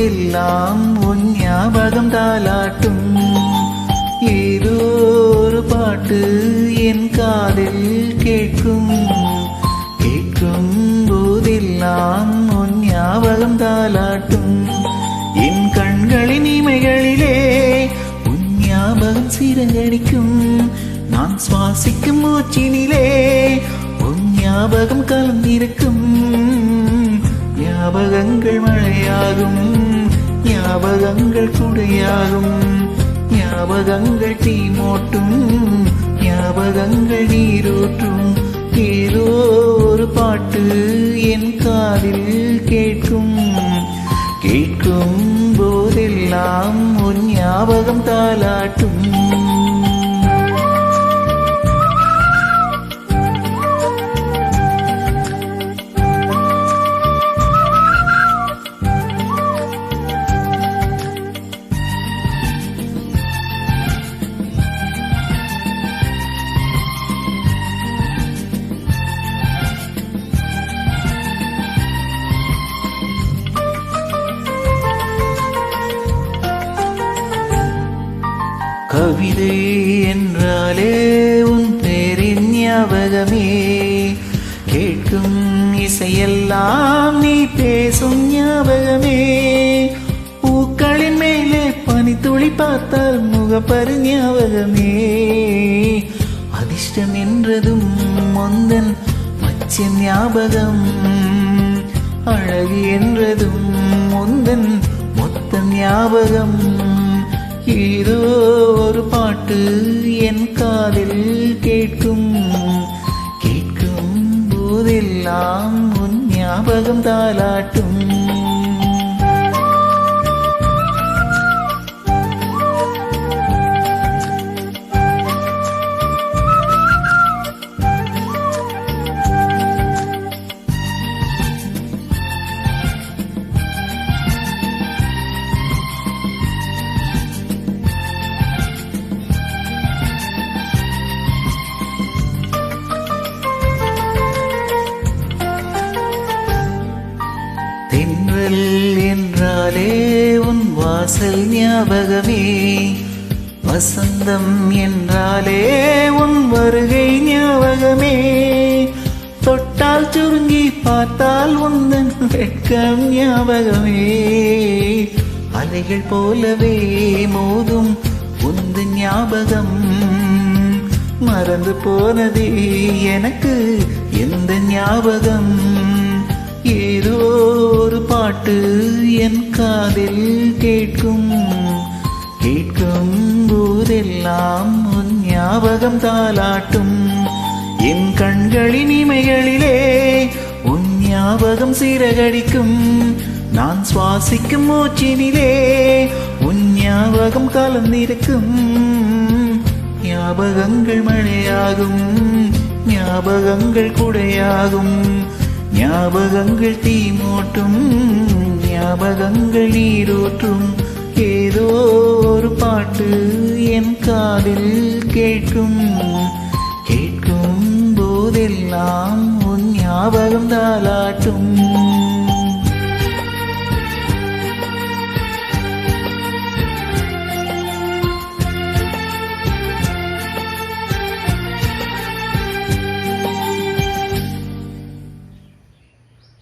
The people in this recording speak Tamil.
போதெல்லாம் உன் ஞாபகம் தாலாட்டும். ஏதோ ஒரு பாட்டு என் காதில் கேட்கும். கேட்கும் போதெல்லாம் உன் ஞாபகம் தாலாட்டும். என் கண்களின் இமைகளிலே உன் ஞாபகம் சிறகடிக்கும். நான் சுவாசிக்கும் மூச்சினிலே உன் ஞாபகம் கலந்திருக்கும். ஞாபகங்கள் மழையாகும், ஞாபகங்கள் குடையாகும், ஞாபகங்கள் தீ மூட்டும், ஞாபகங்கள் நீரூற்றும். ஏதோ ஒரு பாட்டு என் காதில் கேட்கும். கேட்கும் போதெல்லாம் உன் ஞாபகம் தாலாட்டும். கவிதை என்றாலே உன் பேரின் ஞாபகமே. கேட்கும் இசையெல்லாம் நீ பேசும் ஞாபகமே. பூக்களின் மேலே பனித்துளி பார்த்தால் முகப்பரு ஞாபகமே. அதிர்ஷ்டம் என்றதும் முந்தன் மச்ச ஞாபகம். அழகு என்றதும் முந்தன் மொத்த ஞாபகம். ஏதோ ஒரு பாட்டு என் காதில் கேட்கும். கேட்கும் போதெல்லாம் உன் ஞாபகம் தாலாட்டும். தென்றல் என்றாலே உன் வாசல் ஞாபகமே. வசந்தம் என்றாலே உன் வருகை ஞாபகமே. தொட்டால் சுருங்கி பார்த்தால் உந்தன் வெட்கம் ஞாபகமே. அலைகள் போலவே மோதும் உந்தன் ஞாபகம். மறந்து போனதே எனக்கு எந்த ஞாபகம். ஏதோ ஒரு பாட்டு என் காதில் கேட்கும். கேட்கும் போதெல்லாம் உன் ஞாபகம் தாலாட்டும். என் கண்களின் இமைகளிலே உன் ஞாபகம் சிறகடிக்கும். நான் சுவாசிக்கும் மூச்சினிலே உன் ஞாபகம் கலந்திருக்கும். ஞாபகங்கள் மழையாகும், ஞாபகங்கள் குடையாகும், ஞாபகங்கள் தீ மூட்டும், ஞாபகங்கள் நீரூற்றும். ஏதோ ஒரு பாட்டு என் காதில் கேட்கும். கேட்கும் போதெல்லாம் உன் ஞாபகம் தாலாட்டும்.